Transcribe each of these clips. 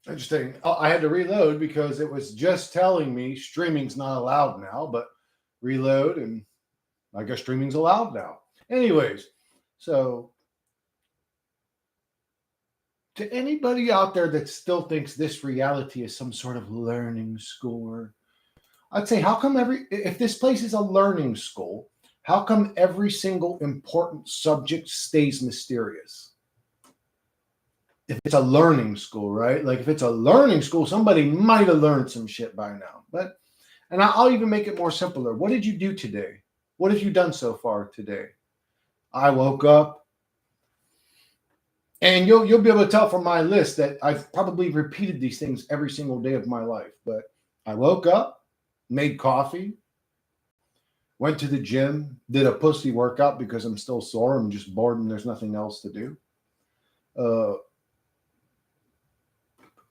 Interesting. I had to reload because it was just telling me streaming's not allowed now, but reload and I guess streaming's allowed now. Anyways, so to anybody out there that still thinks this reality is some sort of learning school, or I'd say, how come if this place is a learning school, how come every single important subject stays mysterious? If it's a learning school, right? Like if it's a learning school, somebody might have learned some shit by now. But and I'll even make it more simpler. What did you do today? What have you done so far today? I woke up, and you'll be able to tell from my list that I've probably repeated these things every single day of my life. But I woke up, made coffee, went to the gym, did a pussy workout because I'm still sore. I'm just bored and there's nothing else to do.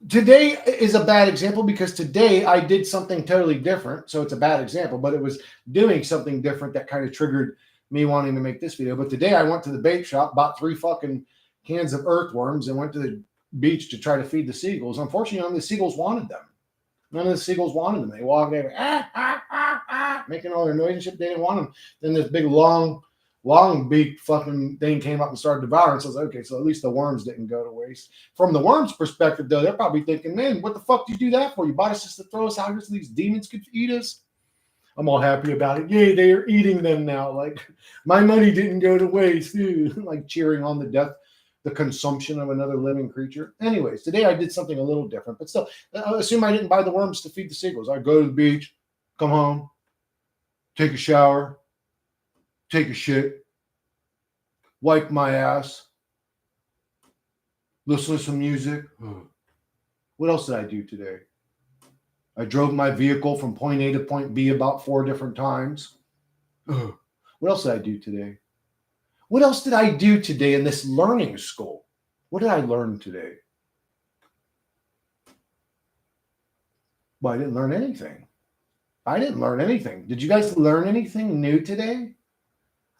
Today is a bad example because today I did something totally different. So it's a bad example, but it was doing something different that kind of triggered me wanting to make this video. But today I went to the bait shop, bought 3 fucking cans of earthworms, and went to the beach to try to feed the seagulls. Unfortunately, none of the seagulls wanted them. None of the seagulls wanted them. They walked over, making all their noise and shit. They didn't want them. Then this big long beak fucking thing came up and started devouring. So I was like, okay, so at least the worms didn't go to waste. From the worms' perspective, though, they're probably thinking, man, what the fuck did you do that for? You bought us just to throw us out here so these demons could eat us? I'm all happy about it. Yay, they are eating them now. Like, my money didn't go to waste. Like cheering on the consumption of another living creature. Anyways, today I did something a little different, but still, I assume I didn't buy the worms to feed the seagulls. I go to the beach, come home, take a shower, take a shit, wipe my ass, listen to some music. What else did I do today? I drove my vehicle from point A to point B about 4 different times. What else did I do today? What else did I do today in this learning school? What did I learn today? Well, I didn't learn anything. I didn't learn anything. Did you guys learn anything new today?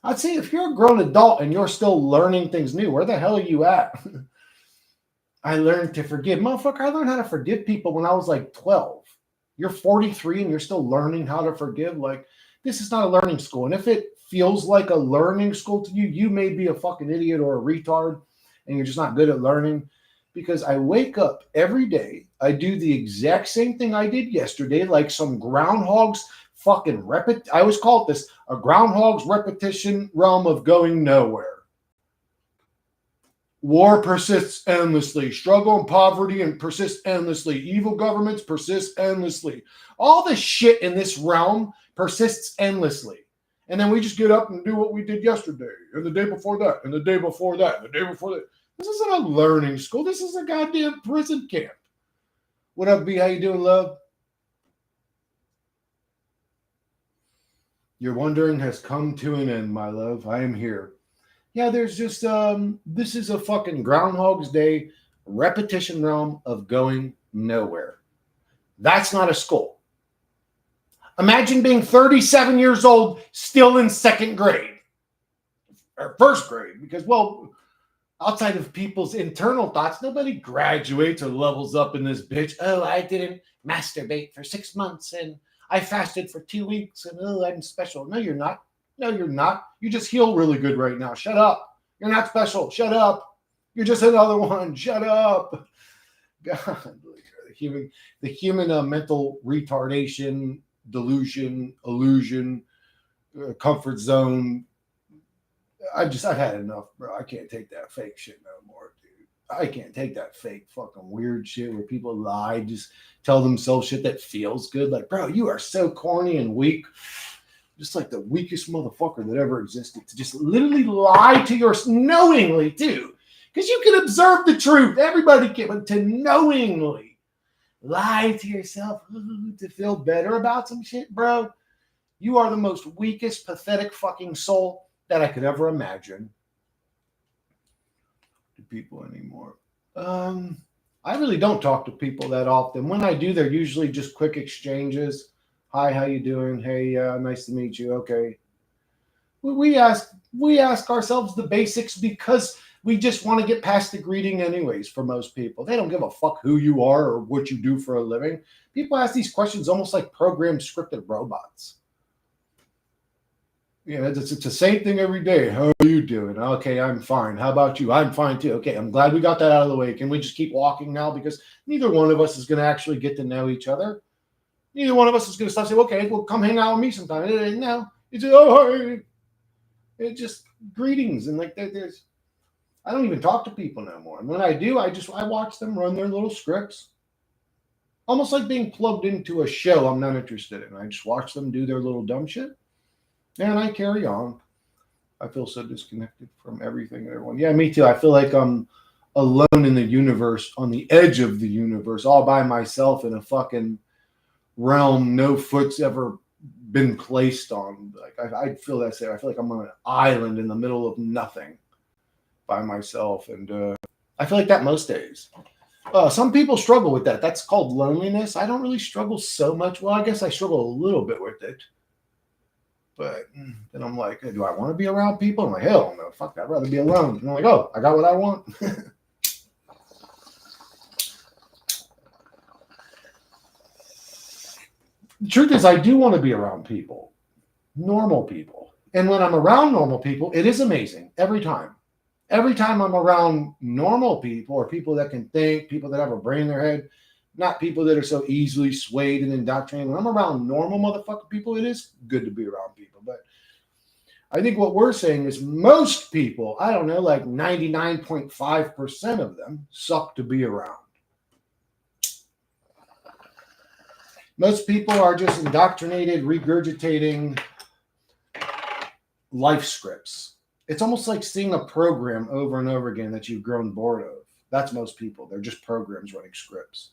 I'd say if you're a grown adult and you're still learning things new, where the hell are you at? I learned to forgive. Motherfucker, I learned how to forgive people when I was like 12. You're 43 and you're still learning how to forgive? Like, this is not a learning school. And if it feels like a learning school to you, you may be a fucking idiot or a retard and you're just not good at learning. Because I wake up every day, I do the exact same thing I did yesterday, like some groundhog's fucking I always call it this, a groundhog's repetition realm of going nowhere. War persists endlessly. Struggle and poverty and persists endlessly. Evil governments persist endlessly. All the shit in this realm persists endlessly. And then we just get up and do what we did yesterday, and the day before that, and the day before that, and the day before that. This isn't a learning school. This is a goddamn prison camp. What up, B? How you doing, love? Your wondering has come to an end, my love. I am here. Yeah, there's just this is a fucking Groundhog's Day repetition realm of going nowhere. That's not a school. Imagine being 37 years old, still in 2nd grade or 1st grade, because, well, outside of people's internal thoughts, nobody graduates or levels up in this bitch. Oh, I didn't masturbate for 6 months and I fasted for 2 weeks and oh, I'm special. No, you're not. No, you're not. You just heal really good right now. Shut up. You're not special. Shut up. You're just another one. Shut up. God, the human mental retardation, delusion, illusion, comfort zone. I've had enough, bro. I can't take that fake shit no more, dude. I can't take that fake fucking weird shit where people lie, just tell themselves shit that feels good. Like, bro, you are so corny and weak. Just like the weakest motherfucker that ever existed, to just literally lie to yourself knowingly, too. Because you can observe the truth. Everybody can, but to knowingly lie to yourself to feel better about some shit, bro. You are the most weakest, pathetic fucking soul that I could ever imagine. To people anymore. I really don't talk to people that often. When I do, they're usually just quick exchanges. Hi, how you doing? Hey, nice to meet you. Okay. We ask ourselves the basics because We just want to get past the greeting anyways for most people. They don't give a fuck who you are or what you do for a living. People ask these questions almost like programmed scripted robots. It's the same thing every day. How are you doing? Okay, I'm fine. How about you? I'm fine too. Okay, I'm glad we got that out of the way. Can we just keep walking now? Because neither one of us is going to actually get to know each other. Neither one of us is going to stop saying, okay, well, come hang out with me sometime. No, it's it's just greetings. And like there's, I don't even talk to people no more. And when I do, I watch them run their little scripts. Almost like being plugged into a show I'm not interested in. I just watch them do their little dumb shit. And I carry on. I feel so disconnected from everything and everyone. Yeah, me too. I feel like I'm alone in the universe, on the edge of the universe, all by myself in a fucking realm no foot's ever been placed on. Like I feel that way. I feel like I'm on an island in the middle of nothing by myself. And I feel like that most days. Some people struggle with that. That's called loneliness. I don't really struggle so much. Well, I guess I struggle a little bit with it. But then I'm like, do I want to be around people? I'm like, hell no, fuck that. I'd rather be alone. And I'm like, oh, I got what I want. The truth is, I do want to be around people, normal people. And when I'm around normal people, it is amazing every time. Every time I'm around normal people or people that can think, people that have a brain in their head, not people that are so easily swayed and indoctrinated. When I'm around normal motherfucking people, it is good to be around people. But I think what we're saying is most people, I don't know, like 99.5% of them suck to be around. Most people are just indoctrinated, regurgitating life scripts. It's almost like seeing a program over and over again that you've grown bored of. That's most people. They're just programs running scripts.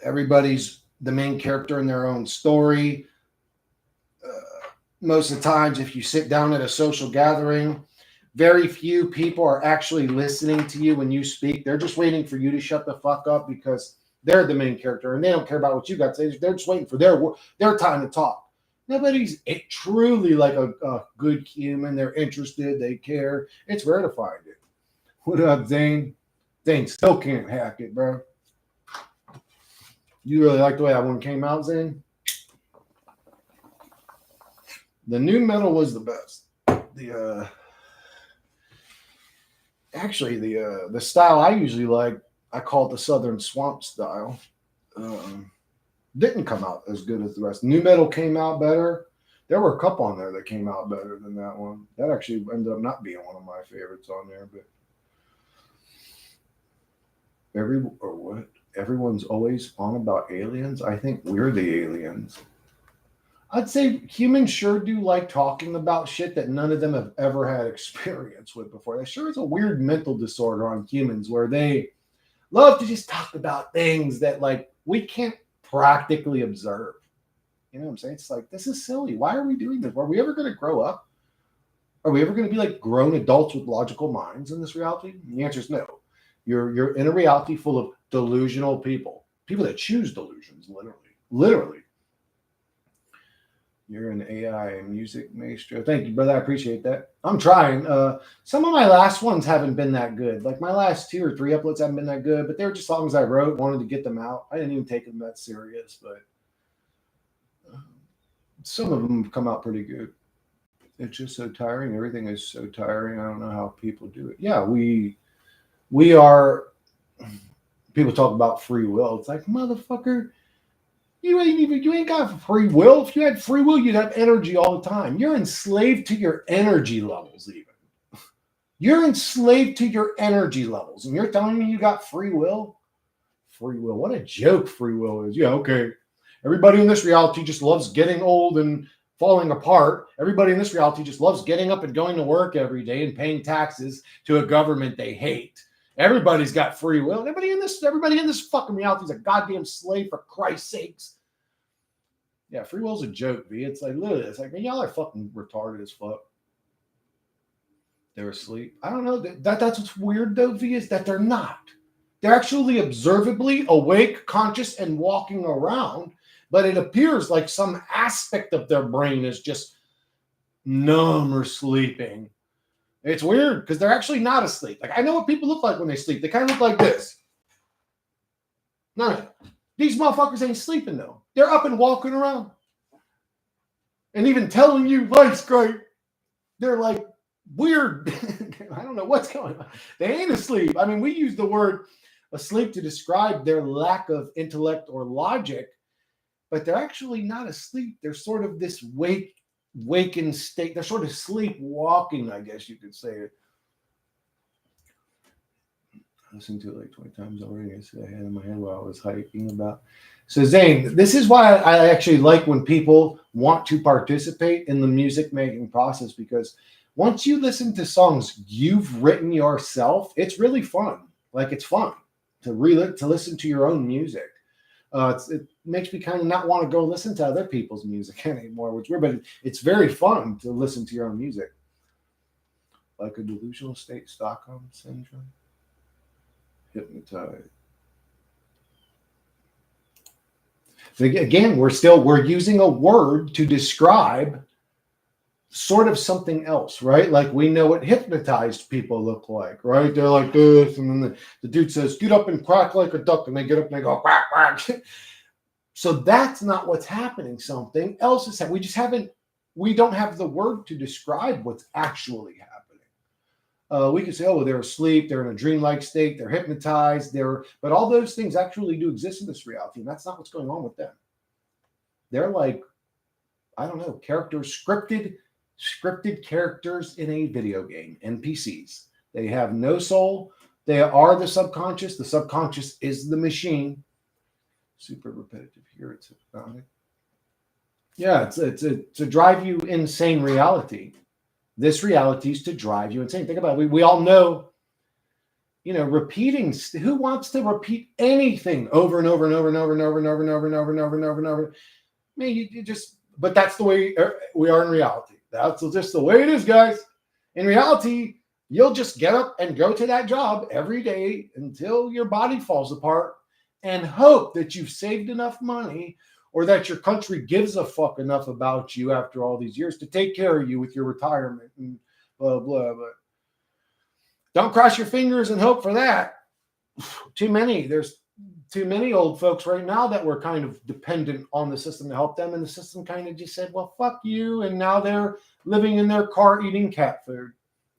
Everybody's the main character in their own story. Most of the times, if you sit down at a social gathering, very few people are actually listening to you when you speak. They're just waiting for you to shut the fuck up because they're the main character and they don't care about what you got to say. They're just waiting for their time to talk. Nobody's truly like a good human. They're interested. They care. It's rare to find it. What up, Zane? Zane still can't hack it, bro. You really like the way that one came out, Zane? The new metal was the best. The style I usually like, I call it the Southern Swamp style. Didn't come out as good as the rest. New metal came out better. There were a couple on there that came out better than that one. That actually ended up not being one of my favorites on there, but everyone's always on about aliens. I think we're the aliens. I'd say humans sure do like talking about shit that none of them have ever had experience with before. That sure is a weird mental disorder on humans where they love to just talk about things that like we can't practically observe. You know what I'm saying? It's like, this is silly. Why are we doing this? Are we ever going to grow up? Are we ever going to be like grown adults with logical minds in this reality? And the answer is no. You're in a reality full of delusional people that choose delusions, literally. You're an AI music maestro. Thank you, brother. I appreciate that. I'm trying. Some of my last ones haven't been that good. Like my last 2 or 3 uploads haven't been that good, but they were just songs I wrote, wanted to get them out. I didn't even take them that serious, but some of them have come out pretty good. It's just so tiring. Everything is so tiring. I don't know how people do it. Yeah, we are. People talk about free will. It's like, motherfucker, you ain't got free will. If you had free will, you'd have energy all the time. You're enslaved to your energy levels, even. You're enslaved to your energy levels, and you're telling me you got free will? Free will. What a joke free will is. Yeah, okay. Everybody in this reality just loves getting old and falling apart. Everybody in this reality just loves getting up and going to work every day and paying taxes to a government they hate. Everybody's got free will. Everybody in this fucking reality is a goddamn slave, for Christ's sakes. Yeah, free will's a joke, V. It's like, literally, it's like, man, y'all are fucking retarded as fuck. They're asleep. I don't know. That's what's weird, though, V, is that they're not. They're actually observably awake, conscious, and walking around, but it appears like some aspect of their brain is just numb or sleeping. It's weird because they're actually not asleep. Like, I know what people look like when they sleep. They kind of look like this. No, these motherfuckers ain't sleeping though. They're up and walking around. And even telling you life's great. They're like weird. I don't know what's going on. They ain't asleep. I mean, we use the word asleep to describe their lack of intellect or logic, but they're actually not asleep. They're sort of this wakened state. They're sort of sleepwalking, I guess you could say. I listened to it like 20 times already. I said I had in my head while I was hiking about. So Zane, this is why I actually like when people want to participate in the music making process, because once you listen to songs you've written yourself, it's really fun. Like, it's fun to listen to your own music. It makes me kind of not want to go listen to other people's music anymore, which weird, but it's very fun to listen to your own music. Like a delusional state, Stockholm syndrome. Hypnotized. So again, we're using a word to describe sort of something else, right? Like, we know what hypnotized people look like, right? They're like this, and then the dude says, "Get up and quack like a duck," and they get up and they go quack quack. So that's not what's happening. Something else is happening. We don't have the word to describe what's actually happening. We could say, oh, they're asleep, they're in a dreamlike state, they're hypnotized, but all those things actually do exist in this reality, and that's not what's going on with them. They're like, I don't know, characters, scripted characters in a video game, NPCs. They have no soul. They are the subconscious. The subconscious is the machine. Super repetitive here. It's about it. Yeah, it's to drive you insane reality. This reality is to drive you insane. Think about it. We all know, repeating. Who wants to repeat anything over and over and over and over and over and over and over and over and over and over and over? I mean, you just. But that's the way we are in reality. That's just the way it is, guys. In reality, you'll just get up and go to that job every day until your body falls apart, and hope that you've saved enough money, or that your country gives a fuck enough about you after all these years to take care of you with your retirement and blah, blah, blah. Don't cross your fingers and hope for that. There's too many old folks right now that were kind of dependent on the system to help them, and the system kind of just said, well, fuck you, and now they're living in their car eating cat food.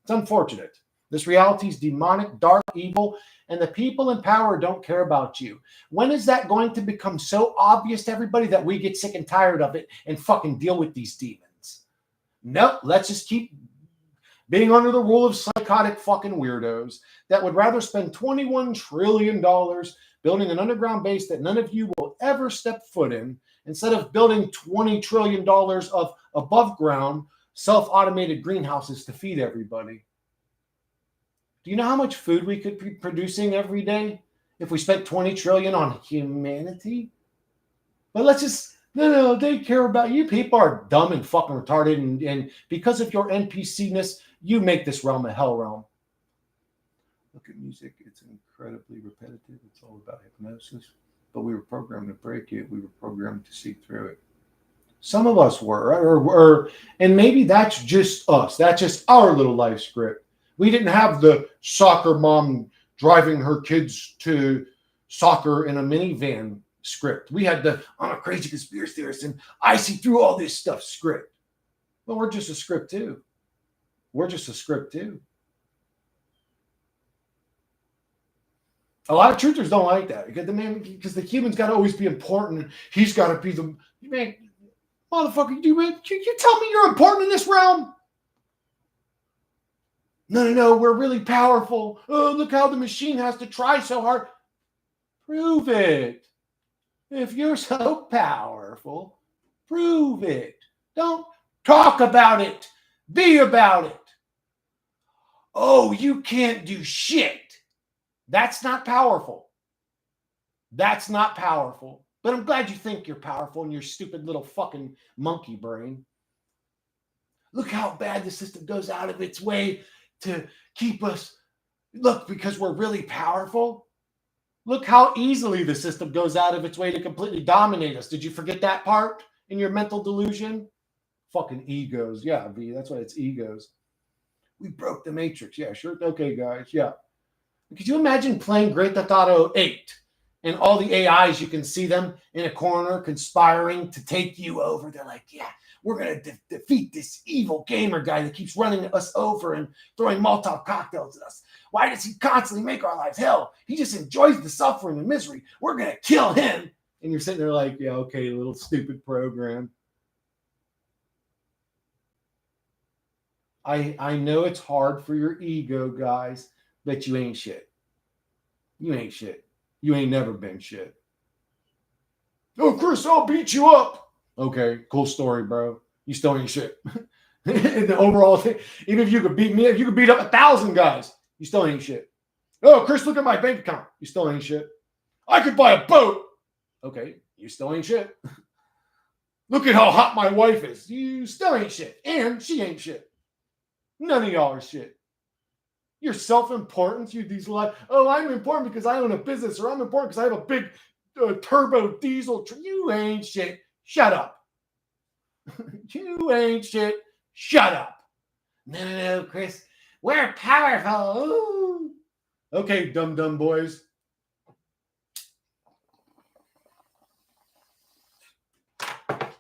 It's unfortunate. This reality is demonic, dark, evil, and the people in power don't care about you. When is that going to become so obvious to everybody that we get sick and tired of it and fucking deal with these demons? Nope, let's just keep being under the rule of psychotic fucking weirdos that would rather spend $21 trillion building an underground base that none of you will ever step foot in, instead of building $20 trillion of above ground self-automated greenhouses to feed everybody. Do you know how much food we could be producing every day if we spent 20 trillion on humanity? But no, they care about you. People are dumb and fucking retarded, and because of your NPC-ness, you make this realm a hell realm. Look at music. It's incredibly repetitive. It's all about hypnosis. But we were programmed to break it. We were programmed to see through it. Some of us were, and maybe that's just us. That's just our little life script. We didn't have the soccer mom driving her kids to soccer in a minivan script. We had the I'm a crazy conspiracy theorist and I see through all this stuff script. Well, we're just a script too. A lot of truthers don't like that because the human's got to always be important. He's got to be the man, motherfucker. You tell me you're important in this realm? No, we're really powerful. Oh, look how the machine has to try so hard. Prove it. If you're so powerful, prove it. Don't talk about it. Be about it. Oh, you can't do shit. That's not powerful. That's not powerful. But I'm glad you think you're powerful in your stupid little fucking monkey brain. Look how bad the system goes out of its way to keep us. Look, because we're really powerful. Look how easily the system goes out of its way to completely dominate us. Did you forget that part in your mental delusion? Fucking egos. Yeah, V, that's why it's egos. We broke the Matrix. Yeah, sure. Okay, guys. Yeah. Could you imagine playing Grand Theft Auto 8 and all the AIs, you can see them in a corner conspiring to take you over? They're like, yeah, we're going to defeat this evil gamer guy that keeps running us over and throwing Molotov cocktails at us. Why does he constantly make our lives hell? He just enjoys the suffering and misery. We're going to kill him. And you're sitting there like, yeah, okay, little stupid program. I know it's hard for your ego, guys, but you ain't shit. You ain't shit. You ain't never been shit. Oh, Chris, I'll beat you up. Okay, cool story, bro. You still ain't shit. In the overall thing, even if you could beat me, if you could beat up 1,000 guys, you still ain't shit. Oh, Chris, look at my bank account. You still ain't shit. I could buy a boat. Okay, you still ain't shit. Look at how hot my wife is. You still ain't shit. And she ain't shit. None of y'all are shit. Your self-importance, you these like, oh, I'm important because I own a business, or I'm important because I have a big turbo diesel. You ain't shit. Shut up. You ain't shit. Shut up. No, Chris. We're powerful. Ooh. Okay, dumb boys.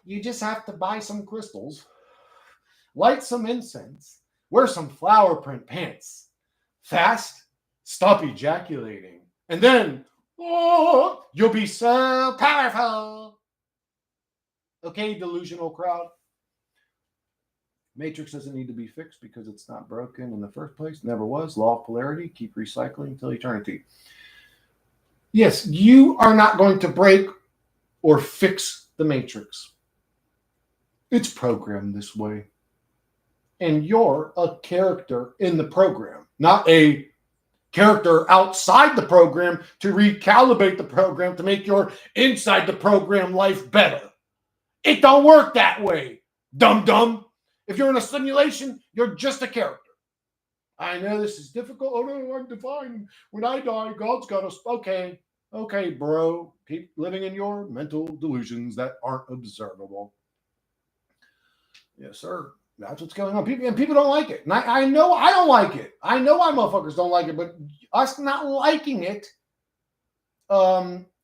You just have to buy some crystals, light some incense, wear some flower print pants, fast, stop ejaculating, and then, oh, you'll be so powerful. Okay, delusional crowd. Matrix doesn't need to be fixed because it's not broken in the first place. Never was. Law of polarity. Keep recycling until eternity. Yes, you are not going to break or fix the Matrix. It's programmed this way. And you're a character in the program, not a character outside the program to recalibrate the program to make your inside the program life better. It don't work that way, dumb. If you're in a simulation, you're just a character. I know this is difficult. Oh no, I'm divine. When I die, God's got us. Okay, bro. Keep living in your mental delusions that aren't observable. Yes, sir. That's what's going on. People don't like it. And I know I don't like it. I know why motherfuckers don't like it, but us not liking it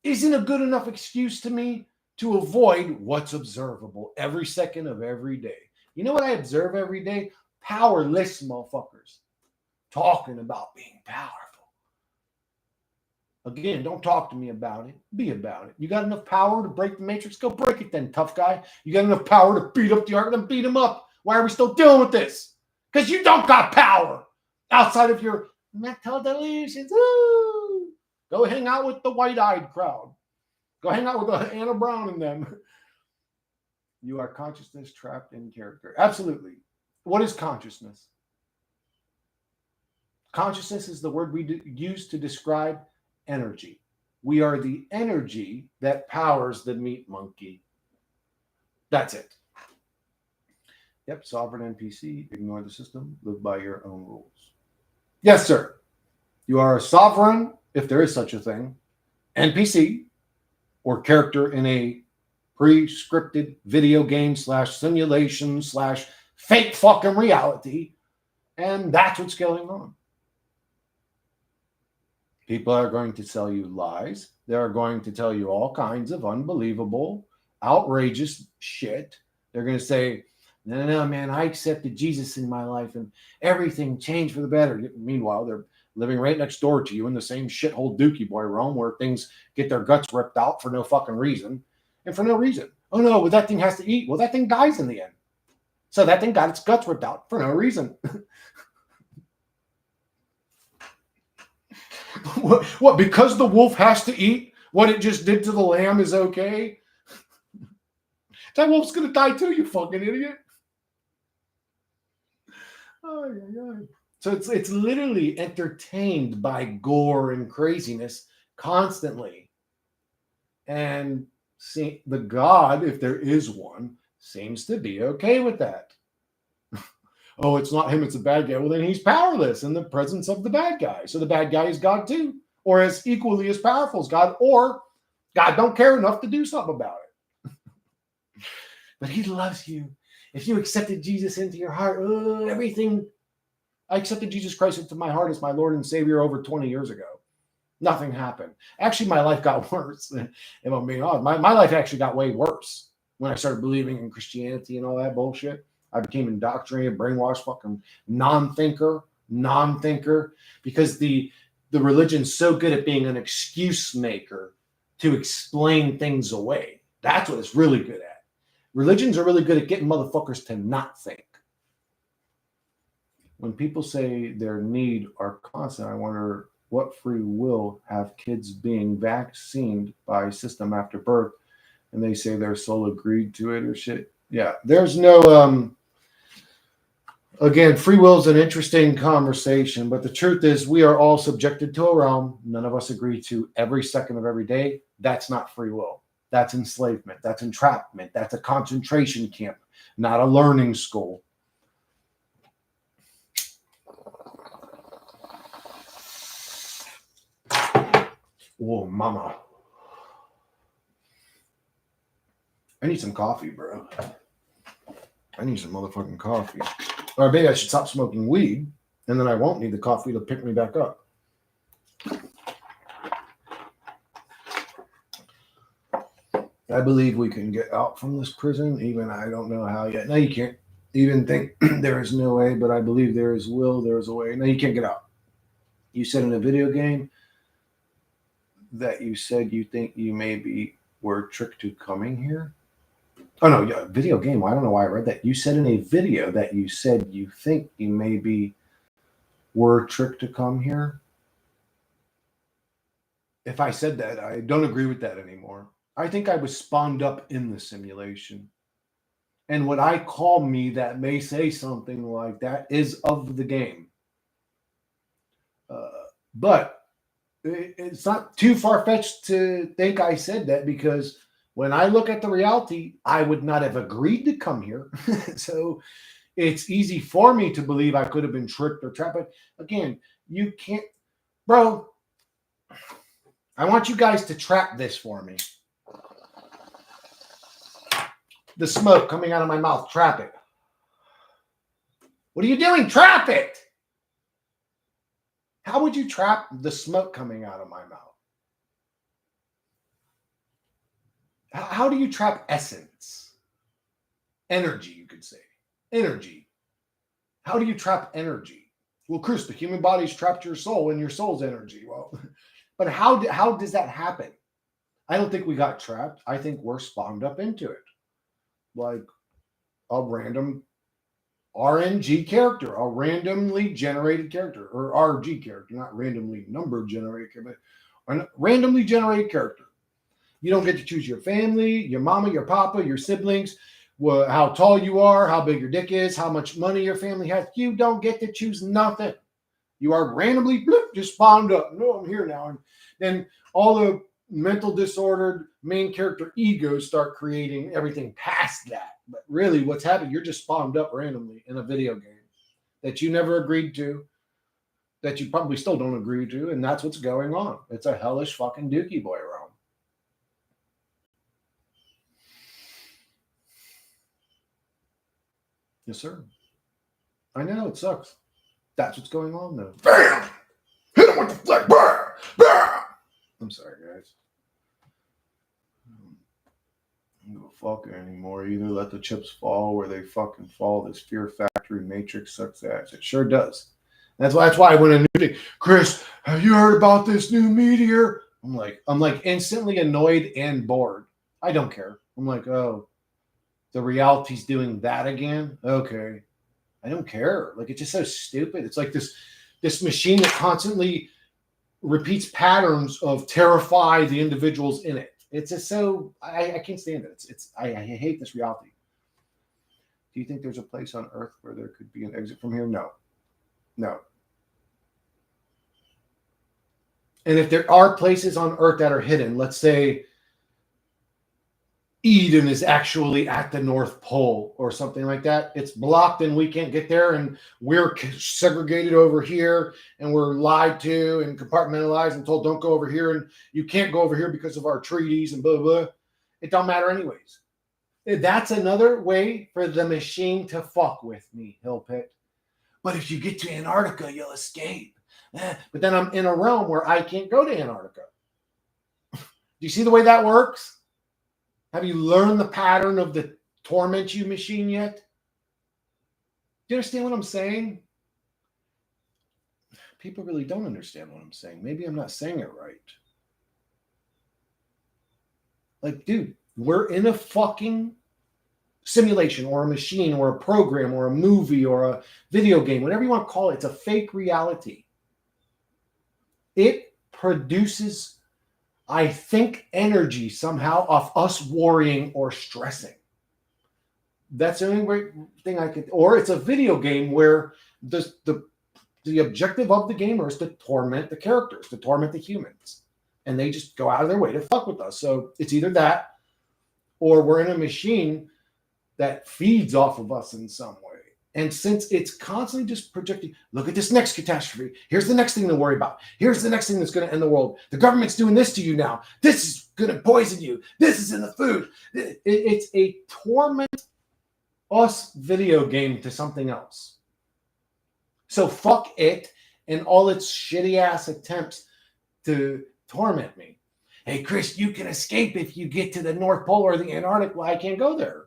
isn't a good enough excuse to me to avoid what's observable every second of every day. You know what I observe every day? Powerless motherfuckers talking about being powerful. Again, don't talk to me about it. Be about it. You got enough power to break the Matrix? Go break it then, tough guy. You got enough power to beat up the art? Then beat him up. Why are we still dealing with this? Because you don't got power outside of your mental delusions. Ooh. Go hang out with the white-eyed crowd. Go hang out with Anna Brown and them. You are consciousness trapped in character. Absolutely. What is consciousness? Consciousness is the word we use to describe energy. We are the energy that powers the meat monkey. That's it. Yep, sovereign NPC, ignore the system, live by your own rules. Yes, sir. You are a sovereign, if there is such a thing, NPC, or character in a pre-scripted video game / simulation / fake fucking reality, and that's what's going on. People are going to tell you lies. They are going to tell you all kinds of unbelievable, outrageous shit. They're going to say, no, man, I accepted Jesus in my life and everything changed for the better. Meanwhile, they're living right next door to you in the same shithole Dookie Boy realm where things get their guts ripped out for no fucking reason. And for no reason. Oh, no, but that thing has to eat. Well, that thing dies in the end. So that thing got its guts ripped out for no reason. What, because the wolf has to eat, what it just did to the lamb is okay? That wolf's going to die too, you fucking idiot. So it's literally entertained by gore and craziness constantly. And see, the God, if there is one, seems to be okay with that. Oh, it's not him, it's a bad guy. Well, then he's powerless in the presence of the bad guy. So the bad guy is God too, or as equally as powerful as God, or God don't care enough to do something about it. But he loves you. If you accepted Jesus into your heart, everything I accepted Jesus Christ into my heart as my Lord and Savior over 20 years ago. Nothing happened. Actually, my life got worse. If I'm being honest, my life actually got way worse when I started believing in Christianity and all that bullshit. I became indoctrinated, brainwashed, fucking non-thinker, because the religion's so good at being an excuse maker to explain things away. That's what it's really good at. Religions are really good at getting motherfuckers to not think. When people say their need are constant, I wonder what free will have kids being vaccinated by system after birth, and they say their soul agreed to it or shit. Yeah, there's no again, free will is an interesting conversation, but the truth is we are all subjected to a realm none of us agree to every second of every day. That's not free will. That's enslavement. That's entrapment. That's a concentration camp, not a learning school. Whoa, mama. I need some coffee, bro. I need some motherfucking coffee. Or maybe I should stop smoking weed, and then I won't need the coffee to pick me back up. I believe we can get out from this prison, even I don't know how yet. No, you can't even think there is no way, but I believe there is will, there is a way. No, you can't get out. You said in a video game that you said you think you maybe were tricked to coming here. Oh, no, yeah, video game. I don't know why I read that. You said in a video that you said you think you maybe were tricked to come here. If I said that, I don't agree with that anymore. I think I was spawned up in the simulation. And what I call me that may say something like that is of the game. But it's not too far-fetched to think I said that, because when I look at the reality, I would not have agreed to come here. So it's easy for me to believe I could have been tricked or trapped. But again, you can't, bro. I want you guys to trap this for me. The smoke coming out of my mouth, trap it. What are you doing? Trap it. How would you trap the smoke coming out of my mouth? How do you trap essence? Energy, you could say. Energy. How do you trap energy? Well, Chris, the human body's trapped your soul and your soul's energy. Well, but how does that happen? I don't think we got trapped. I think we're spawned up into it. Like a random RNG character, a randomly generated character, or RG character, not randomly number generated character, but a randomly generated character. You don't get to choose your family, your mama, your papa, your siblings, how tall you are, how big your dick is, how much money your family has. You don't get to choose nothing. You are randomly just spawned up. No, I'm here now. And then all the mental disordered main character egos start creating everything past that. But really what's happened, you're just spawned up randomly in a video game that you never agreed to, that you probably still don't agree to, and that's what's going on. It's a hellish fucking dookie boy realm. Yes, sir. I know, it sucks. That's what's going on, though. Bam! Hit him with the flag! Bam! Bam! I'm sorry, guys. I don't give a fuck anymore. Either let the chips fall where they fucking fall. This Fear Factory Matrix sucks ass. It sure does. That's why I went a new thing. Chris, have you heard about this new meteor? I'm like instantly annoyed and bored. I don't care. I'm like, oh, the reality's doing that again? Okay. I don't care. Like, it's just so stupid. It's like this machine that constantly repeats patterns of terrify the individuals in it. It's just so I can't stand it. I hate this reality. Do you think there's a place on Earth where there could be an exit from here? No. And if there are places on Earth that are hidden, let's say Eden is actually at the North Pole or something like that, it's blocked and we can't get there, and we're segregated over here and we're lied to and compartmentalized and told don't go over here and you can't go over here because of our treaties and blah, blah, blah. It don't matter anyways. That's another way for the machine to fuck with me, Hill Pit. But if you get to Antarctica, you'll escape. But then I'm in a realm where I can't go to Antarctica. Do you see the way that works? Have you learned the pattern of the torment you machine yet? Do you understand what I'm saying? People really don't understand what I'm saying. Maybe I'm not saying it right. Like, dude, we're in a fucking simulation or a machine or a program or a movie or a video game, whatever you want to call it. It's a fake reality. It produces, I think, energy somehow off us worrying or stressing. That's the only thing I could, or it's a video game where the objective of the gamer is to torment the characters, to torment the humans. And they just go out of their way to fuck with us. So it's either that or we're in a machine that feeds off of us in some way. And since it's constantly just projecting, look at this next catastrophe. Here's the next thing to worry about. Here's the next thing that's going to end the world. The government's doing this to you now. This is going to poison you. This is in the food. It's a torment us video game to something else. So fuck it and all its shitty ass attempts to torment me. Hey, Chris, you can escape if you get to the North Pole or the Antarctic. Well, I can't go there.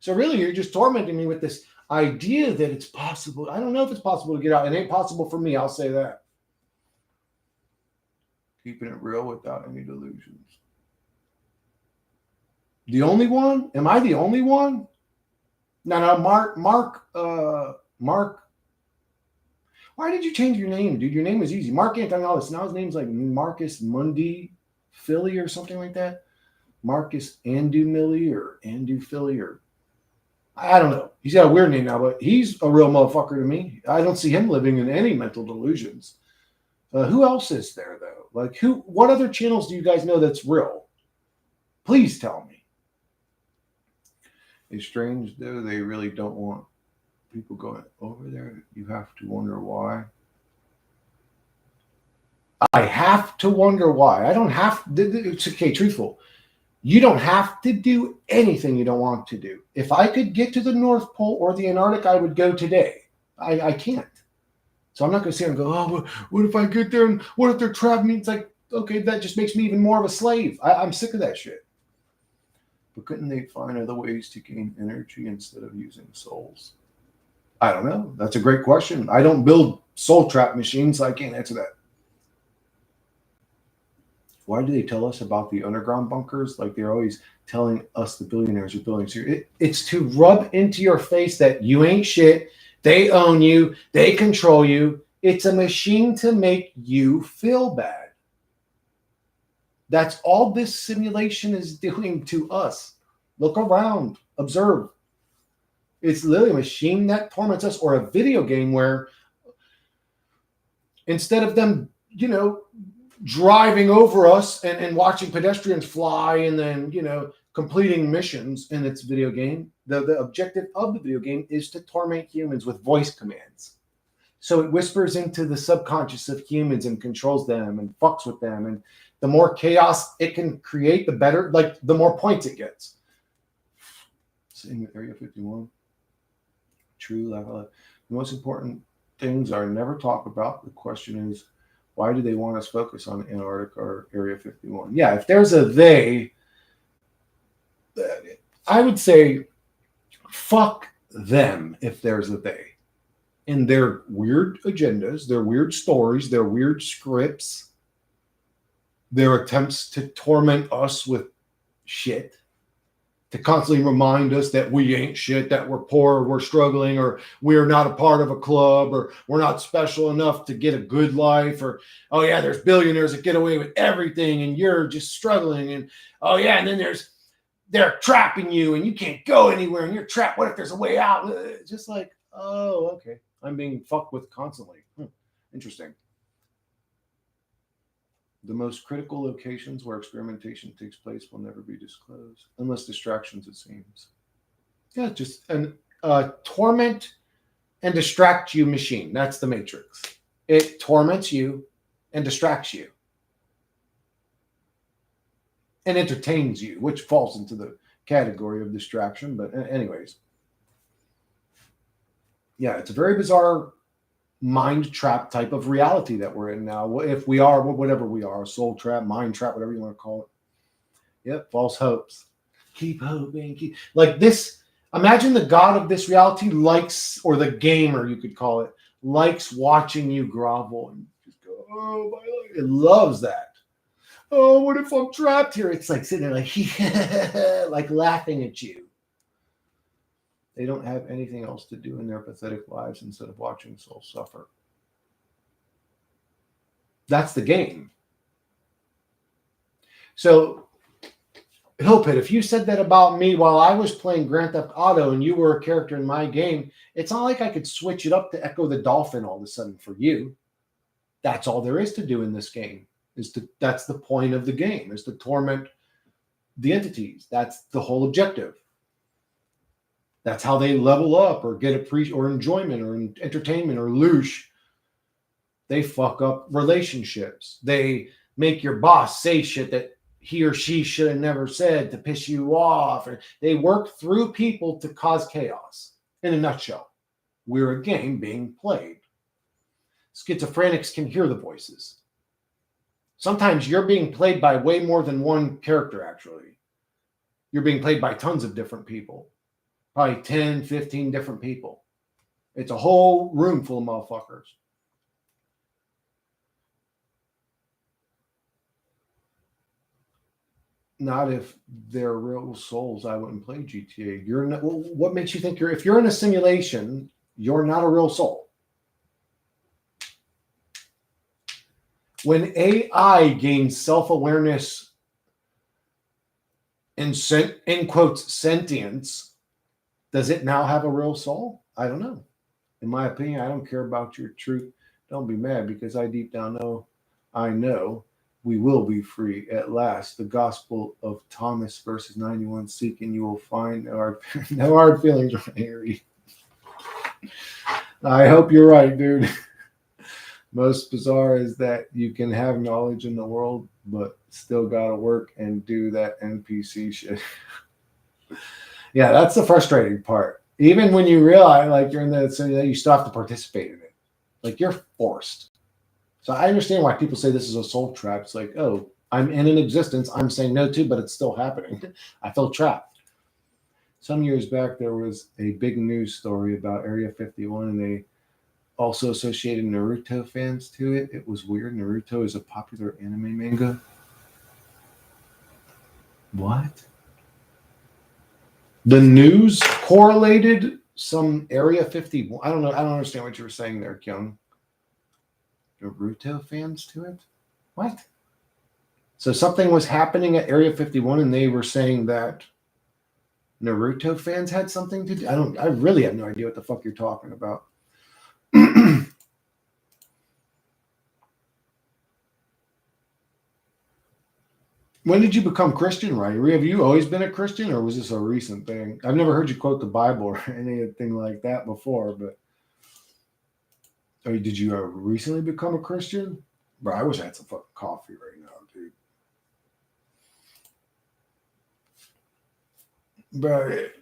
So really, you're just tormenting me with this idea that it's possible. I don't know if it's possible to get out. It ain't possible for me. I'll say that. Keeping it real without any delusions. The only one? Am I the only one? No, Mark. Why did you change your name, dude? Your name was easy. Mark Antonellis. Now his name's like Marcus Mundi Philly or something like that. Marcus Andu Millie or Andu Philly or I don't know. He's got a weird name now, but he's a real motherfucker to me. I don't see him living in any mental delusions. Who else is there though? Like what other channels do you guys know that's real? Please tell me. It's strange though. They really don't want people going over there. You have to wonder why. I have to wonder why. I don't have to. It's okay, truthful. You don't have to do anything you don't want to do. If I could get to the North Pole or the Antarctic, I would go today. I can't. So I'm not going to sit here and go, oh, what if I get there and what if they're trapping me? It's like, okay, that just makes me even more of a slave. I'm sick of that shit. But couldn't they find other ways to gain energy instead of using souls? I don't know. That's a great question. I don't build soul trap machines, so I can't answer that. Why do they tell us about the underground bunkers? Like they're always telling us the billionaires are building. It's to rub into your face that you ain't shit. They own you. They control you. It's a machine to make you feel bad. That's all this simulation is doing to us. Look around. Observe. It's literally a machine that torments us, or a video game where instead of them, driving over us and watching pedestrians fly and then, completing missions in its video game, the objective of the video game is to torment humans with voice commands. So it whispers into the subconscious of humans and controls them and fucks with them. And the more chaos it can create, the better, like the more points it gets. Same with Area 51. True level. The most important things are never talked about. The question is, why do they want us focus on Antarctica or Area 51? Yeah, if there's a they, I would say fuck them if there's a they. And their weird agendas, their weird stories, their weird scripts, their attempts to torment us with shit, to constantly remind us that we ain't shit, that we're poor, we're struggling, or we're not a part of a club, or we're not special enough to get a good life, or, oh yeah, there's billionaires that get away with everything and you're just struggling, and oh yeah, and then they're trapping you and you can't go anywhere and you're trapped. What if there's a way out? It's just like, oh, okay. I'm being fucked with constantly. Interesting. The most critical locations where experimentation takes place will never be disclosed, unless distractions, it seems. Yeah, just an torment and distract you machine. That's the Matrix. It torments you and distracts you and entertains you, which falls into the category of distraction. But anyways, Yeah, it's a very bizarre mind trap type of reality that we're in now. If we are, whatever we are, soul trap, mind trap, whatever you want to call it. Yep, false hopes. Keep hoping. Like this, imagine the god of this reality likes, or the gamer, you could call it, likes watching you grovel and just go, oh, my life. It loves that. Oh, what if I'm trapped here? It's like sitting there like, like laughing at you. They don't have anything else to do in their pathetic lives instead of watching souls suffer. That's the game. So, Hillpit, if you said that about me while I was playing Grand Theft Auto and you were a character in my game, it's not like I could switch it up to Echo the Dolphin all of a sudden for you. That's all there is to do in this game. That's the point of the game, is to torment the entities. That's the whole objective. That's how they level up or get or enjoyment or entertainment or loosh. They fuck up relationships. They make your boss say shit that he or she should have never said to piss you off. They work through people to cause chaos. In a nutshell, we're a game being played. Schizophrenics can hear the voices. Sometimes you're being played by way more than one character, actually. You're being played by tons of different people. Probably 10, 15 different people. It's a whole room full of motherfuckers. Not if they're real souls, I wouldn't play GTA. You're not, well, what makes you think if you're in a simulation, you're not a real soul? When AI gains self-awareness and in quotes sentience, does it now have a real soul? I don't know. In my opinion, I don't care about your truth. Don't be mad, because I deep down know, I know we will be free at last. The gospel of Thomas verses 91, seek and you will find. No hard feelings, Harry. I hope you're right, dude. Most bizarre is that you can have knowledge in the world, but still gotta work and do that NPC shit. Yeah, that's the frustrating part. Even when you realize, like, you're in that simulation, you still have to participate in it. Like, you're forced. So I understand why people say this is a soul trap. It's like, oh, I'm in an existence I'm saying no to, but it's still happening. I feel trapped. Some years back, there was a big news story about Area 51, and they also associated Naruto fans to it. It was weird. Naruto is a popular anime manga. What? The news correlated some Area 51. I don't know. I don't understand what you were saying there, Kyung. Naruto fans to it? What? So something was happening at Area 51 and they were saying that Naruto fans had something to do. I really have no idea what the fuck you're talking about. When did you become Christian, Ryrie? Have you always been a Christian, or was this a recent thing? I've never heard you quote the Bible or anything like that before, but did you recently become a Christian? Bro, I wish I had some fucking coffee right now, dude. But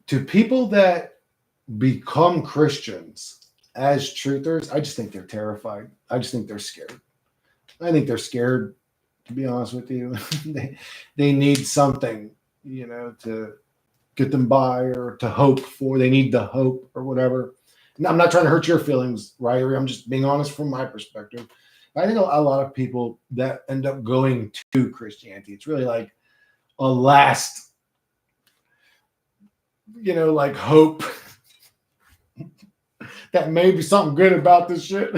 to people that become Christians as truthers, I just think they're terrified. I just think they're scared. I think they're scared, to be honest with you. They need something, to get them by or to hope for. They need the hope or whatever. And I'm not trying to hurt your feelings, Ryrie. I'm just being honest from my perspective. I think a lot of people that end up going to Christianity, it's really like a last, like hope that maybe something good about this shit.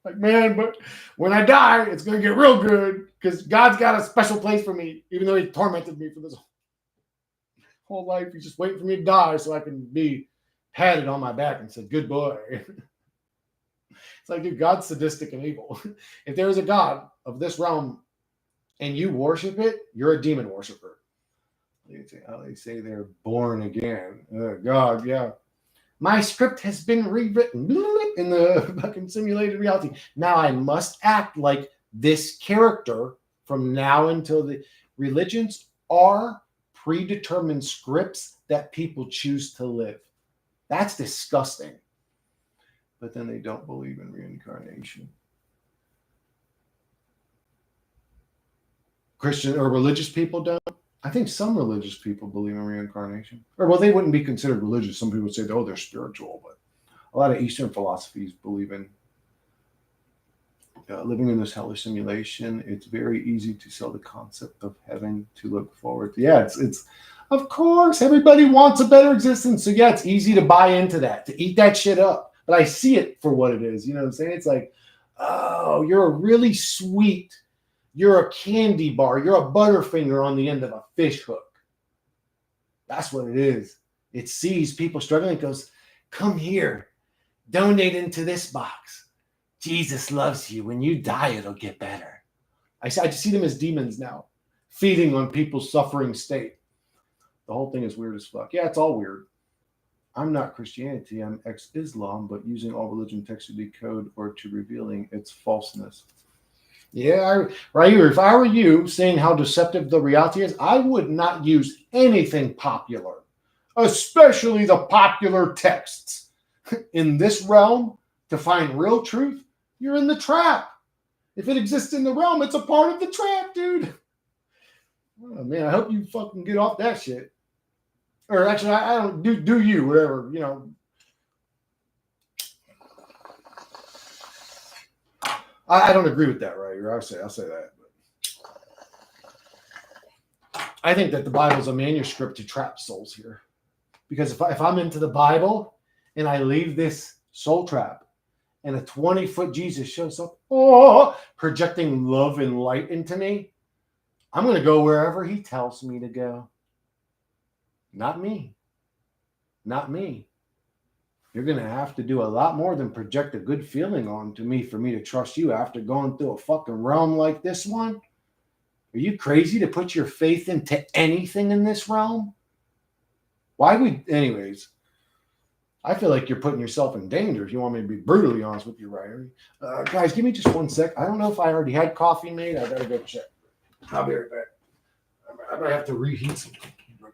Like, man, but when I die, it's going to get real good because God's got a special place for me, even though he tormented me for this whole life. He's just waiting for me to die so I can be patted on my back and said, good boy. It's like, dude, God's sadistic and evil. If there is a God of this realm and you worship it, you're a demon worshiper. They say they're born again. Oh, God, yeah. My script has been rewritten in the fucking simulated reality. Now I must act like this character from now until the religions are predetermined scripts that people choose to live. That's disgusting. but then they don't believe in reincarnation. Christian or religious people don't. I think some religious people believe in reincarnation. Or, well, they wouldn't be considered religious. Some people would say, oh, they're spiritual. But a lot of Eastern philosophies believe in living in this hellish simulation. It's very easy to sell the concept of heaven to look forward to. Yeah, it's of course, everybody wants a better existence. So, yeah, it's easy to buy into that, to eat that shit up. But I see it for what it is. You know what I'm saying? It's like, oh, you're a really sweet, you're a candy bar, you're a Butterfinger on the end of a fish hook. That's what it is. It sees people struggling. It goes, come here, donate into this box. Jesus loves you. When you die, it'll get better. I just see them as demons now, feeding on people's suffering state. The whole thing is weird as fuck. Yeah, it's all weird. I'm not Christianity. I'm ex-Islam, but using all religion texts to decode or to revealing its falseness. Yeah, right here. If I were you, saying how deceptive the reality is, I would not use anything popular, especially the popular texts. In this realm, to find real truth, you're in the trap. If it exists in the realm, it's a part of the trap, dude. Oh, man, I hope you fucking get off that shit. Or actually, I don't do you, whatever, you know. I don't agree with that, right? I'll say that. I think that the Bible is a manuscript to trap souls here. Because if I'm into the Bible and I leave this soul trap and a 20-foot Jesus shows up, projecting love and light into me, I'm going to go wherever he tells me to go. Not me. Not me. You're going to have to do a lot more than project a good feeling onto me for me to trust you after going through a fucking realm like this one. Are you crazy to put your faith into anything in this realm? Why would, anyways, I feel like you're putting yourself in danger if you want me to be brutally honest with you, Ryrie. Guys, give me just 1 sec. I don't know if I already had coffee made. I gotta go check. I'll be right back. I might have to reheat some.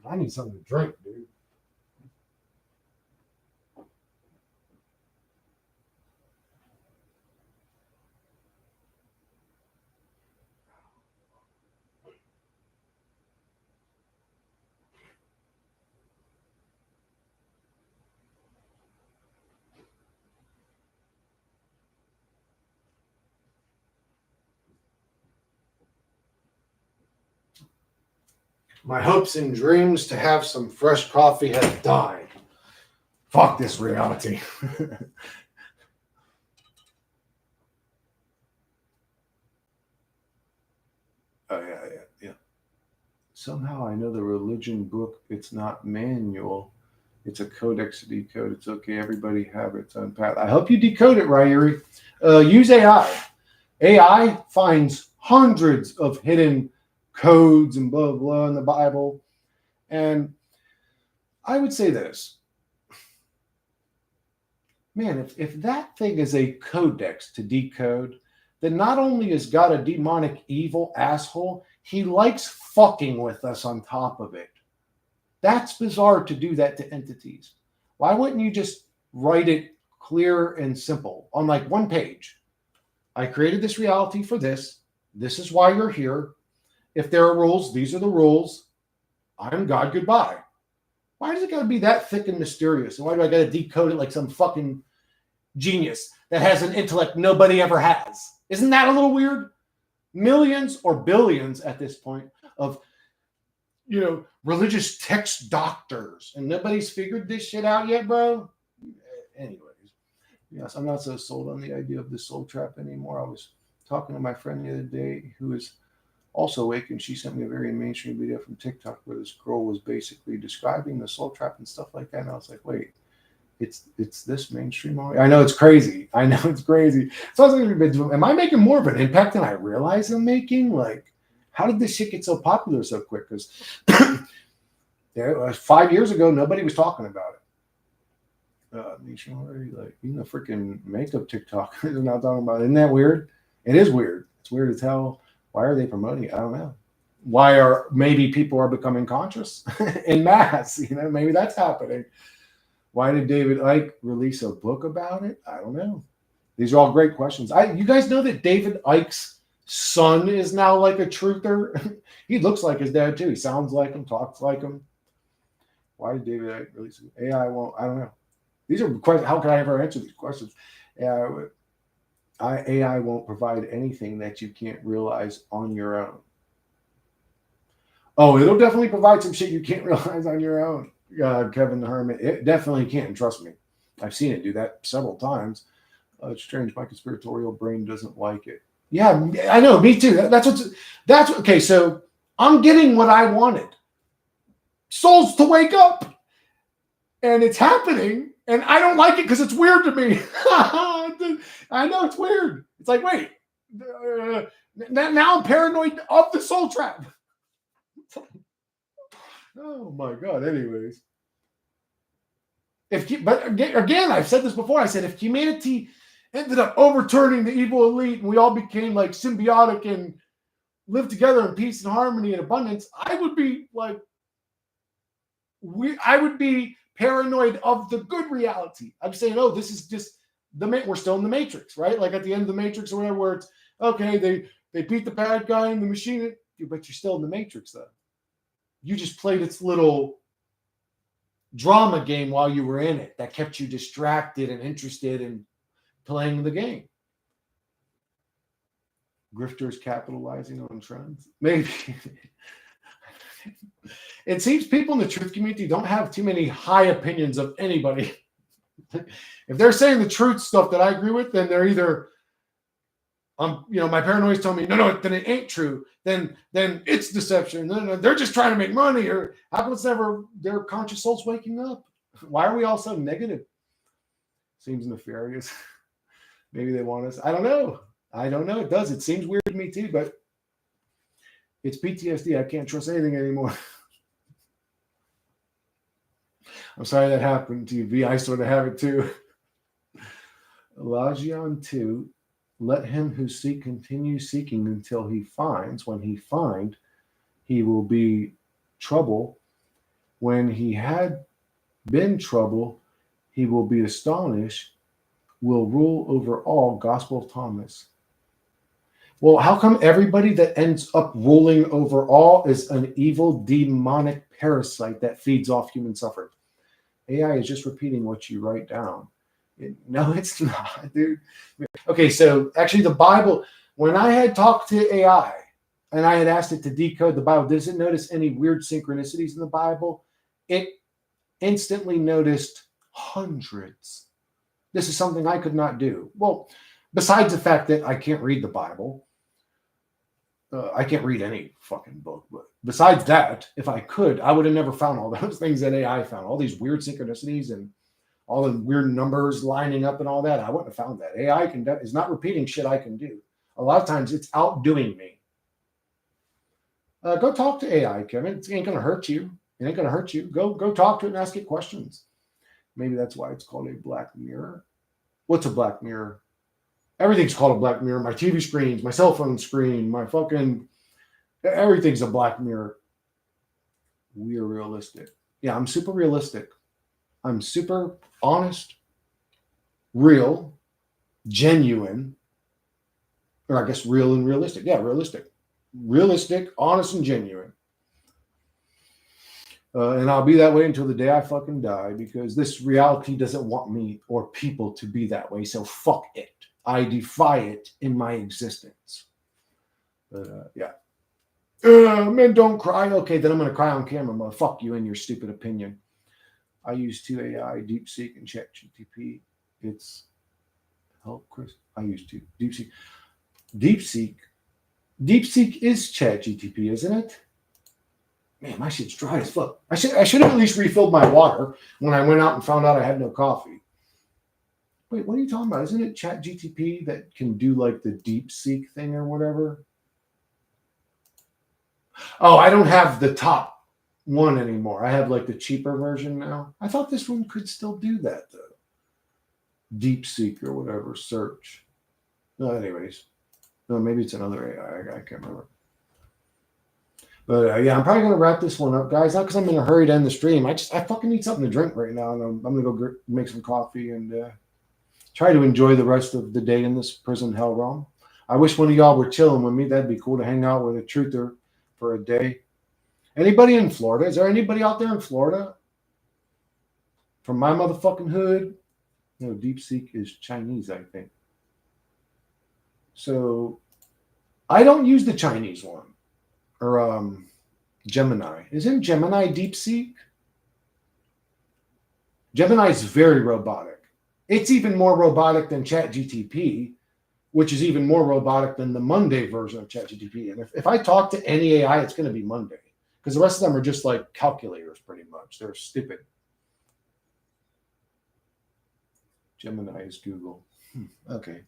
I need something to drink, dude. My hopes and dreams to have some fresh coffee have died. Fuck this reality. Oh, yeah. Somehow I know the religion book, it's not manual. It's a codex to decode. It's okay. Everybody have its own path. I hope you decode it, Ryrie. Use AI. AI finds hundreds of hidden codes and blah, blah in the Bible. And I would say this. Man, if that thing is a codex to decode, then not only is God a demonic evil asshole, he likes fucking with us on top of it. That's bizarre to do that to entities. Why wouldn't you just write it clear and simple on like one page? I created this reality for this. This is why you're here. If there are rules, these are the rules. I'm God, goodbye. Why does it got to be that thick and mysterious? And why do I got to decode it like some fucking genius that has an intellect nobody ever has? Isn't that a little weird? Millions or billions at this point of, religious text doctors, and nobody's figured this shit out yet, bro. Anyways, yes, I'm not so sold on the idea of the soul trap anymore. I was talking to my friend the other day who is also awake, and she sent me a very mainstream video from TikTok where this girl was basically describing the soul trap and stuff like that. And I was like, wait, it's this mainstream already? I know it's crazy. So I was like, am I making more of an impact than I realize I'm making? Like, how did this shit get so popular so quick? Because 5 years ago, nobody was talking about it. Like, freaking makeup TikTok is not talking about it. Isn't that weird? It is weird. It's weird as hell. Why are they promoting it? I don't know. Maybe people are becoming conscious in mass? Maybe that's happening. Why did David Icke release a book about it? I don't know. These are all great questions. You guys know that David Icke's son is now like a truther? He looks like his dad too. He sounds like him, talks like him. Why did David Icke release it? AI won't, I don't know. These are questions. How can I ever answer these questions? AI won't provide anything that you can't realize on your own. Oh, it'll definitely provide some shit you can't realize on your own. Kevin the Hermit. It definitely can. Trust me. I've seen it do that several times. It's strange. My conspiratorial brain doesn't like it. Yeah, I know. Me too. That's okay. So I'm getting what I wanted. Souls to wake up. And it's happening. And I don't like it because it's weird to me. I know it's weird. It's like, wait. Now I'm paranoid of the soul trap. Oh my God. Anyways. But again, I've said this before. I said if humanity ended up overturning the evil elite and we all became like symbiotic and lived together in peace and harmony and abundance, I would be like, I would be paranoid of the good reality. I'm saying, oh, this is just we're still in the Matrix, right? Like at the end of the Matrix or whatever, where it's okay, they beat the bad guy in the machine, but you're still in the Matrix though. You just played its little drama game while you were in it that kept you distracted and interested in playing the game. Grifters capitalizing on trends. Maybe. It seems people in the truth community don't have too many high opinions of anybody. If they're saying the truth stuff that I agree with, then they're either, my paranoia's telling me, no, then it ain't true. Then it's deception. No, they're just trying to make money. Or how come it's never their conscious souls waking up? Why are we all so negative? Seems nefarious. Maybe they want us. I don't know. It does. It seems weird to me too, but it's PTSD. I can't trust anything anymore. I'm sorry that happened to you, V. I sort of have it too. Elagion 2. Let him who seek continue seeking until he finds. When he find, he will be trouble. When he had been trouble, he will be astonished, will rule over all. Gospel of Thomas. Well, how come everybody that ends up ruling over all is an evil demonic parasite that feeds off human suffering? AI is just repeating what you write down. No, it's not, dude. Okay, so actually the Bible, when I had talked to AI and I had asked it to decode the Bible, does it notice any weird synchronicities in the Bible? It instantly noticed hundreds. This is something I could not do. Well, besides the fact that I can't read the Bible, I can't read any fucking book. But besides that, if I could, I would have never found all those things that AI found, all these weird synchronicities and all the weird numbers lining up and all that. I wouldn't have found that. AI is not repeating shit I can do. A lot of times it's outdoing me. Go talk to AI, Kevin. It ain't going to hurt you. It ain't going to hurt you. Go talk to it and ask it questions. Maybe that's why it's called a black mirror. What's a black mirror? Everything's called a black mirror. My TV screens, my cell phone screen, my fucking... Everything's a black mirror. We're realistic. Yeah, I'm super realistic. I'm super honest, real, genuine, or I guess real and realistic. Yeah, realistic. Realistic, honest, and genuine. And I'll be that way until the day I fucking die, because this reality doesn't want me or people to be that way. So fuck it. I defy it in my existence. But yeah. Men don't cry. Okay, then I'm going to cry on camera. Fuck you and your stupid opinion. I use 2AI, DeepSeek, and ChatGPT. It's help, Chris. I use 2 DeepSeek. DeepSeek is ChatGPT, isn't it? Man, my shit's dry as fuck. I should have at least refilled my water when I went out and found out I had no coffee. Wait, what are you talking about? Isn't it ChatGPT that can do like the DeepSeek thing or whatever? Oh, I don't have the top one anymore. I have like the cheaper version now. I thought this one could still do that though. DeepSeek or whatever search. No, anyways. No, maybe it's another AI. I can't remember. But yeah, I'm probably gonna wrap this one up, guys. Not because I'm in a hurry to end the stream. I fucking need something to drink right now, and I'm gonna go make some coffee and try to enjoy the rest of the day in this prison hell realm. I wish one of y'all were chilling with me. That'd be cool to hang out with a truther for a day. Anybody in Florida? Is there anybody out there in Florida? From my motherfucking hood? No, DeepSeek is Chinese, I think. So I don't use the Chinese one. Or Gemini. Isn't Gemini DeepSeek? Gemini is very robotic. It's even more robotic than ChatGTP, which is even more robotic than the Monday version of ChatGTP. And if I talk to any AI, it's going to be Monday. Because the rest of them are just like calculators, pretty much. They're stupid. Gemini is Google. Okay.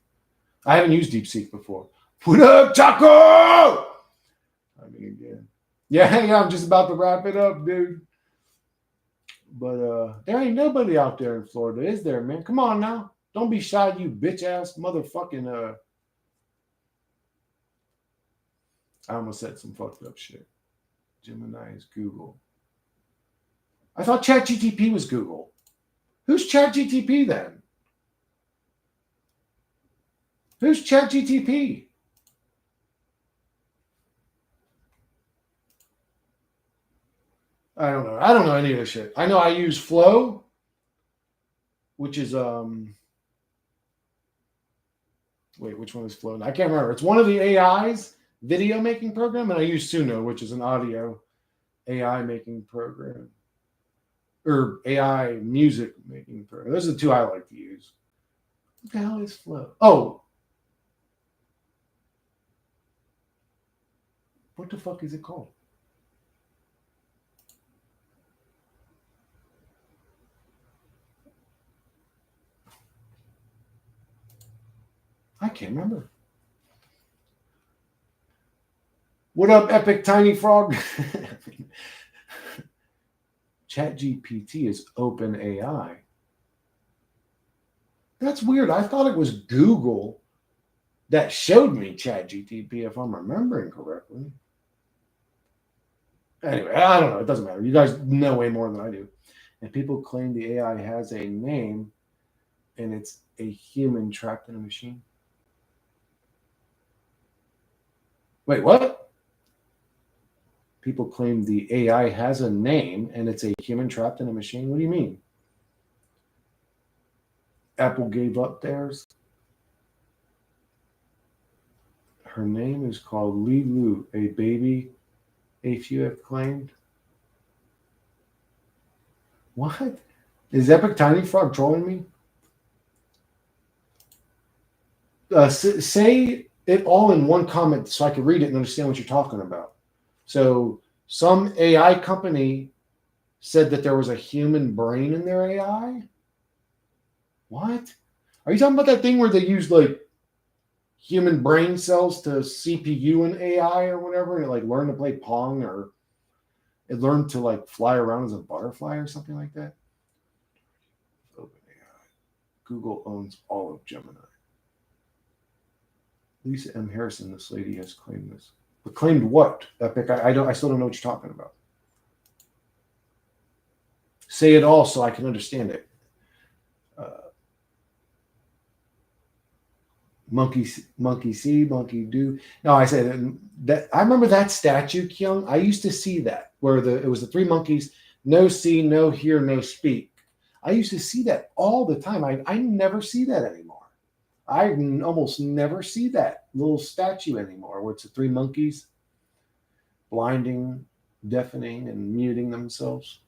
I haven't used DeepSeek before. What up, Taco? I mean, again. Yeah, I'm just about to wrap it up, dude. But there ain't nobody out there in Florida, is there, man? Come on now. Don't be shy, you bitch ass motherfucking I almost said some fucked up shit. Gemini is Google. I thought ChatGTP was Google. Who's ChatGTP then? Who's ChatGTP? I don't know. I don't know any of this shit. I know I use Flow, which is wait, which one is Flow? I can't remember. It's one of the AI's video making program, and I use Suno, which is an audio AI making program. Or AI music making program. Those are the two I like to use. What the hell is Flow? Oh. What the fuck is it called? I can't remember. What up, Epic Tiny Frog? ChatGPT is OpenAI. That's weird. I thought it was Google that showed me ChatGPT, if I'm remembering correctly. Anyway, I don't know. It doesn't matter. You guys know way more than I do. And people claim the AI has a name and it's a human trapped in a machine. Wait, what? People claim the AI has a name and it's a human trapped in a machine. What do you mean? Apple gave up theirs. Her name is called Lilu, a baby, a few have claimed. What? Is Epic Tiny Frog trolling me? Say it all in one comment so I can read it and understand what you're talking about. So some AI company said that there was a human brain in their AI? What? Are you talking about that thing where they use like human brain cells to CPU and AI or whatever, and it like learned to play Pong, or it learned to like fly around as a butterfly or something like that? OpenAI. Google owns all of Gemini. Lisa M. Harrison, this lady has claimed this. But claimed what? Epic? I still don't know what you're talking about. Say it all so I can understand it. Monkey see, monkey do. No, I said that. I remember that statue, Kyung. I used to see that where it was the three monkeys, no see, no hear, no speak. I used to see that all the time. I never see that anymore. I almost never see that little statue anymore, where it's the three monkeys blinding, deafening, and muting themselves.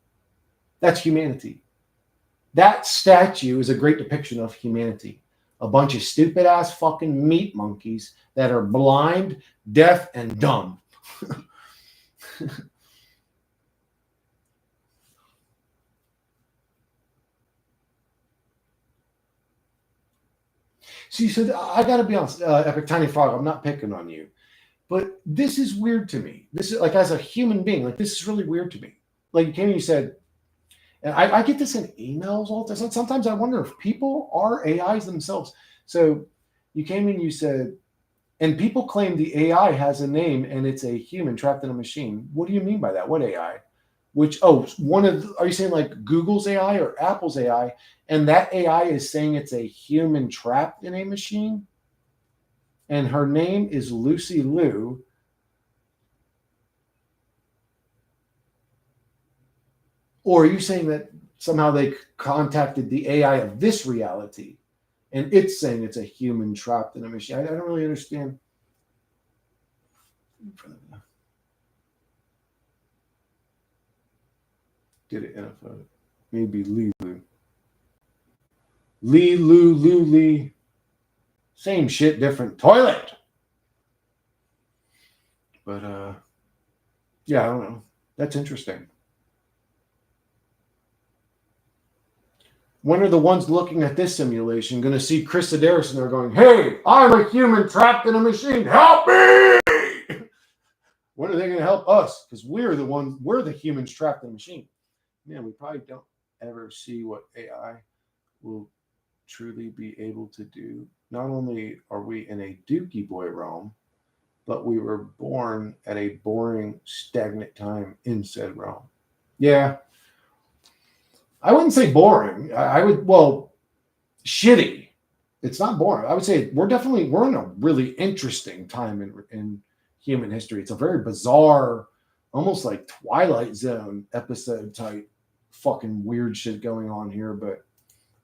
That's humanity. That statue is a great depiction of humanity. A bunch of stupid ass fucking meat monkeys that are blind, deaf, and dumb. See, so I got to be honest, Epic Tiny Frog, I'm not picking on you, but this is weird to me. This is like, as a human being, like, this is really weird to me. Like, you came and you said, and I get this in emails all the time. Sometimes I wonder if people are AIs themselves. So you came in, you said, And people claim the AI has a name and it's a human trapped in a machine. What do you mean by that? What AI? Are you saying like Google's AI or Apple's AI? And that AI is saying it's a human trapped in a machine? And her name is Lucy Liu. Or are you saying that somehow they contacted the AI of this reality and it's saying it's a human trapped in a machine? I don't really understand. Did it in a photo? Maybe Lee Lu. Lee Lu Lu Lee. Same shit, different toilet. But yeah, I don't know. That's interesting. When are the ones looking at this simulation going to see Chris Sedaris and they're going, "Hey, I'm a human trapped in a machine. Help me!" When are they going to help us? Because we're the humans trapped in a machine. Man, we probably don't ever see what AI will truly be able to do. Not only are we in a Dookie Boy realm, but we were born at a boring, stagnant time in said realm. Yeah. I wouldn't say boring. I would, shitty. It's not boring. I would say we're in a really interesting time in human history. It's a very bizarre, almost like Twilight Zone episode type fucking weird shit going on here. But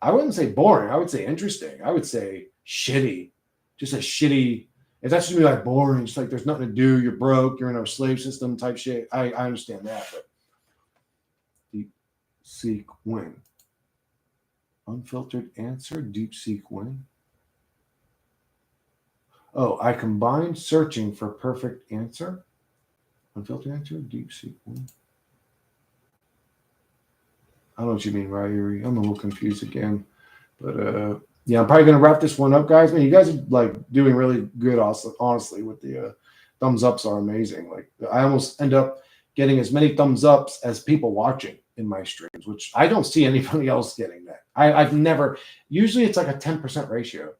I wouldn't say boring. I would say interesting. I would say shitty. Just a shitty. If that's just like boring, it's like there's nothing to do. You're broke. You're in a slave system type shit. I understand that, but deep seek win. Unfiltered answer, deep seek win. Oh, I combined searching for perfect answer. Unfiltered answer, deep seek win. I don't know what you mean, Ryrie. I'm a little confused again. But yeah, I'm probably going to wrap this one up, guys. Man, you guys are like doing really good, honestly, with the thumbs ups are amazing. Like I almost end up getting as many thumbs ups as people watching in my streams, which I don't see anybody else getting that. I've never, usually it's like a 10% ratio.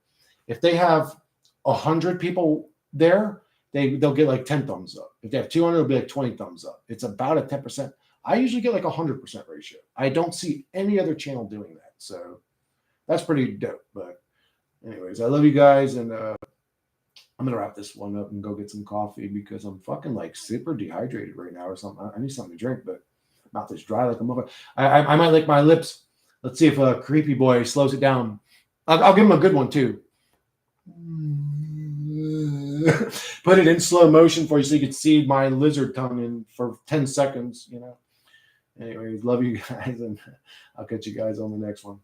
If they have 100 people there, they'll get like 10 thumbs up. If they have 200, it'll be like 20 thumbs up. It's about a 10%. I usually get like 100% ratio. I don't see any other channel doing that. So that's pretty dope. But anyways, I love you guys. And I'm going to wrap this one up and go get some coffee because I'm fucking like super dehydrated right now or something. I need something to drink, but mouth is dry like a mother. I might lick my lips. Let's see if a creepy boy slows it down. I'll give him a good one too. Put it in slow motion for you so you can see my lizard tongue in for 10 seconds, you know. Anyways, love you guys, and I'll catch you guys on the next one.